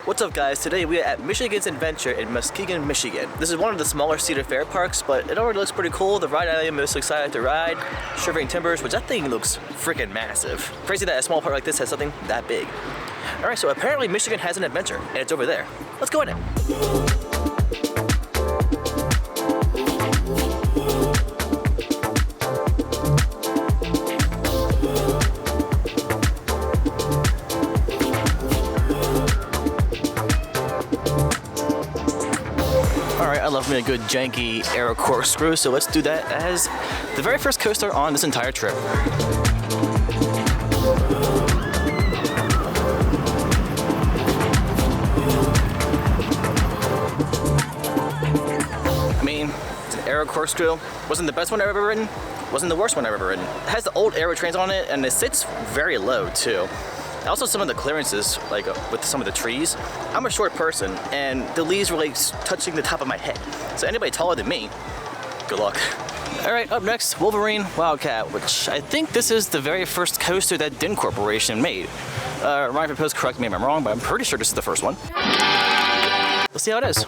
What's up guys, today we are at Michigan's Adventure in Muskegon, Michigan. This is one of the smaller Cedar Fair parks, but it already looks pretty cool. The ride I am most excited to ride, Shivering Timbers, which that thing looks freaking massive. Crazy that a small park like this has something that big. Alright, so apparently Michigan has an adventure, and it's over there. Let's go in it. I love me a good janky aero corkscrew, so let's do that as the very first coaster on this entire trip. I mean, it's an aero corkscrew. Wasn't the best one I've ever ridden, wasn't the worst one I've ever ridden. It has the old aero trains on it, and it sits very low too. Also, some of the clearances, like with some of the trees, I'm a short person, and the leaves were like touching the top of my head. So anybody taller than me, good luck. All right, up next, Wolverine Wildcat, which I think this is the very first coaster that Din Corporation made. Ryan Post, correct me if I'm wrong, but I'm pretty sure this is the first one. Let's see how it is.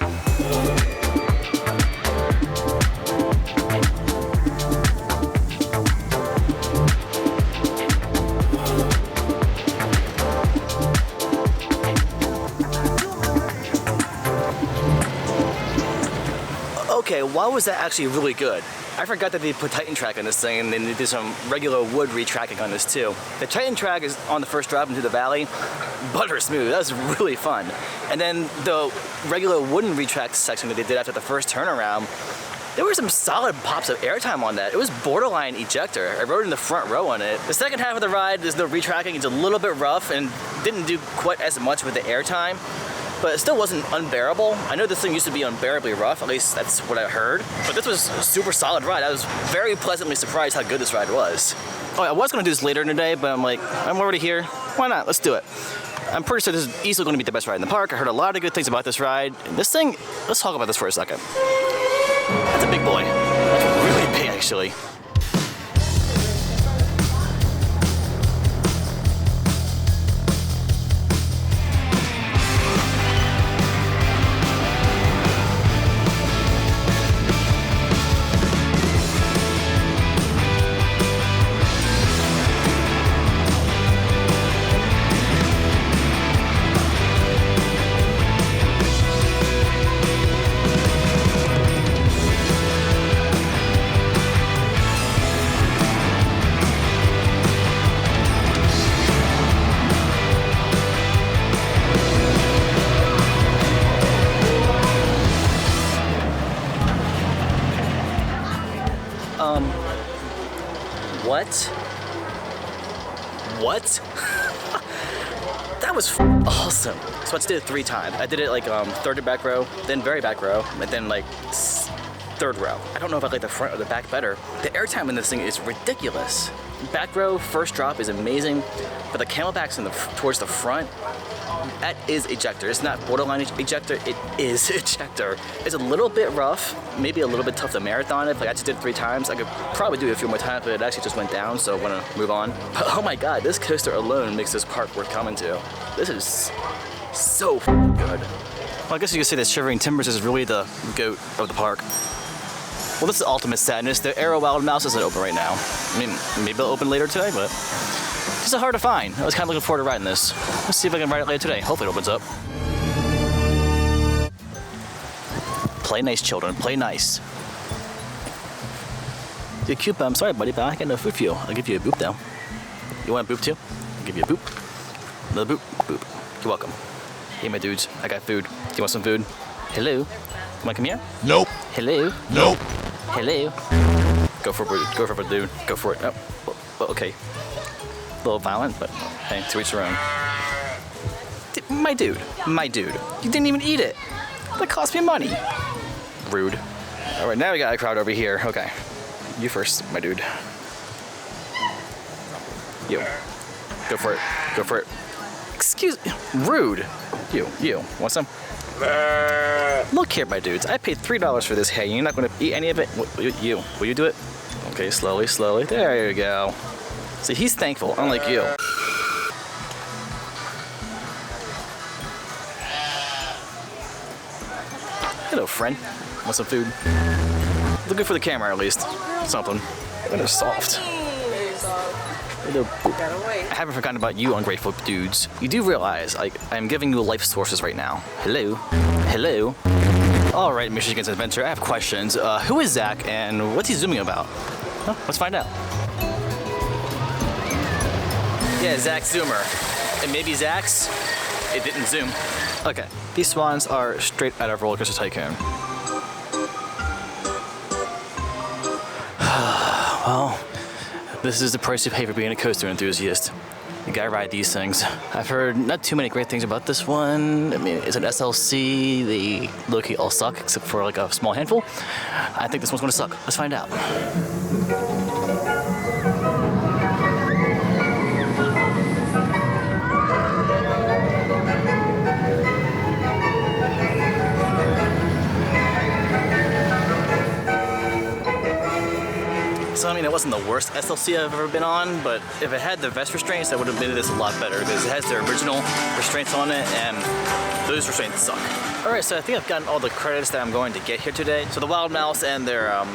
Okay, why was that actually really good? I forgot that they put Titan track on this thing, and then they did some regular wood retracking on this too. The Titan track is on the first drop into the valley, butter smooth. That was really fun. And then the regular wooden retract section that they did after the first turnaround, there were some solid pops of airtime on that. It was borderline ejector. I rode in the front row on it. The second half of the ride, there's no retracking. It's a little bit rough and didn't do quite as much with the airtime, but it still wasn't unbearable. I know this thing used to be unbearably rough, at least that's what I heard. But this was a super solid ride. I was very pleasantly surprised how good this ride was. Oh, I was gonna do this later in the day, but I'm like, I'm already here. Why not? Let's do it. I'm pretty sure this is easily gonna be the best ride in the park. I heard a lot of good things about this ride. And this thing, let's talk about this for a second. That's a big boy. That's really big, actually. What? That was awesome. So I just did it 3 times. I did it like third to back row, then very back row, and then like third row. I don't know if I like the front or the back better. The airtime in this thing is ridiculous. Back row, first drop is amazing, but the camelbacks towards the front, that is ejector. It's not borderline ejector, it is ejector. It's a little bit rough, maybe a little bit tough to marathon it. Like I just did it 3 times. I could probably do it a few more times, but it actually just went down, so I want to move on. But oh my god, this coaster alone makes this park worth coming to. This is so good. Well, I guess you could say that Shivering Timbers is really the goat of the park. Well, this is Ultimate Sadness. The Aero Wild Mouse isn't open right now. I mean, maybe it'll open later today, but it's hard to find. I was kind of looking forward to riding this. Let's see if I can ride it later today. Hopefully it opens up. Play nice, children. Play nice. You're cute, but I'm sorry, buddy, but I got no food for you. I'll give you a boop, though. You want a boop, too? I'll give you a boop. Another boop. Boop. You're welcome. Hey, my dudes. I got food. Do you want some food? Hello? You want to come here? Nope. Hello? Nope. Hello? Go for it, dude. Go for it. Oh, okay. A little violent, but hey, to each their own. My dude. You didn't even eat it. That cost me money. Rude. All right, now we got a crowd over here. Okay. You first, my dude. You. Go for it. Excuse me. Rude. You. Want some? Look here, my dudes. I paid $3 for this hay. You're not going to eat any of it? Will you do it? Okay, slowly. There you go. See, he's thankful, unlike you. Hello, friend. Want some food? Look good for the camera, at least. Something. They're soft. I haven't forgotten about you, ungrateful dudes. You do realize I'm giving you life sources right now. Hello? Hello? Alright, Michigan's Adventure, I have questions. Who is Zach and what's he zooming about? Huh? Let's find out. Yeah, Zach Zoomer. And maybe Zach's, it didn't zoom. Okay, these swans are straight out of Roller Coaster Tycoon. Well, this is the price you pay for being a coaster enthusiast. You gotta ride these things. I've heard not too many great things about this one. I mean, it's an SLC. They low-key all suck, except for like a small handful. I think this one's gonna suck. Let's find out. So I mean, it wasn't the worst SLC I've ever been on, but if it had the vest restraints, that would have made this a lot better because it has the original restraints on it, and those restraints suck. All right, so I think I've gotten all the credits that I'm going to get here today. So the Wild Mouse and their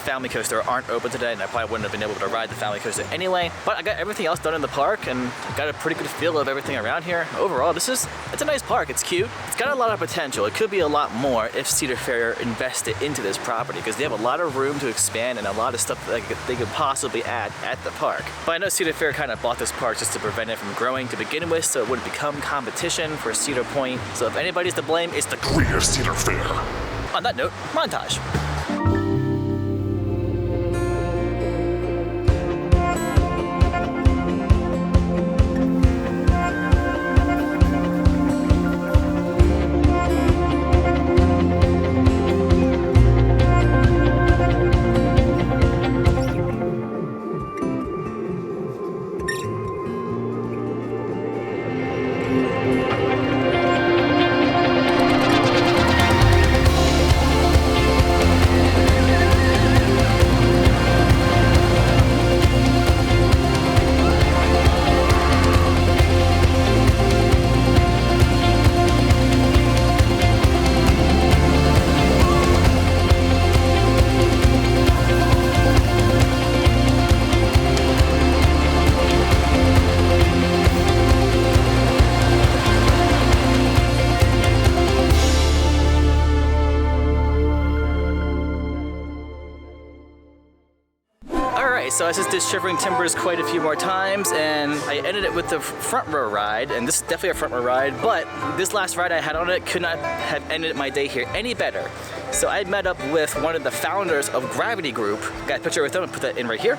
family coaster aren't open today, and I probably wouldn't have been able to ride the family coaster anyway. But I got everything else done in the park, and got a pretty good feel of everything around here. Overall, it's a nice park. It's cute. It's got a lot of potential. It could be a lot more if Cedar Fair invested into this property, because they have a lot of room to expand and a lot of stuff that they could possibly add at the park. But I know Cedar Fair kind of bought this park just to prevent it from growing to begin with, so it wouldn't become competition for Cedar Point. So if anybody's to blame, it's the greater Cedar Fair. On that note, montage. So I just did Shivering Timbers quite a few more times, and I ended it with the front row ride, and this is definitely a front row ride, but this last ride I had on it could not have ended my day here any better. So I met up with one of the founders of Gravity Group. Got a picture with him and put that in right here.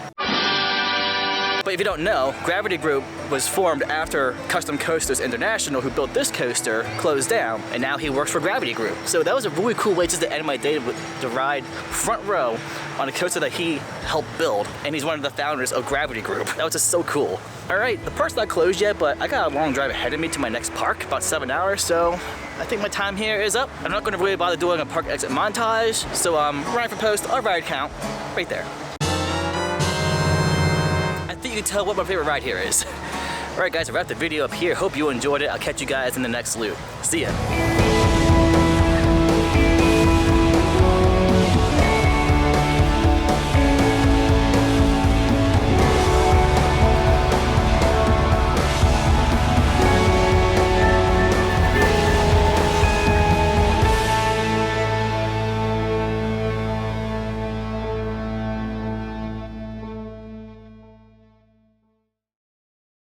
But if you don't know, Gravity Group was formed after Custom Coasters International, who built this coaster, closed down, and now he works for Gravity Group. So that was a really cool way just to end my day to ride front row on a coaster that he helped build, and he's one of the founders of Gravity Group. That was just so cool. All right, the park's not closed yet, but I got a long drive ahead of me to my next park, about 7 hours, so I think my time here is up. I'm not gonna really bother doing a park exit montage, so ride for post, our ride count, right there. I think you can tell what my favorite ride here is. All right, guys, I wrapped the video up here. Hope you enjoyed it. I'll catch you guys in the next loop. See ya.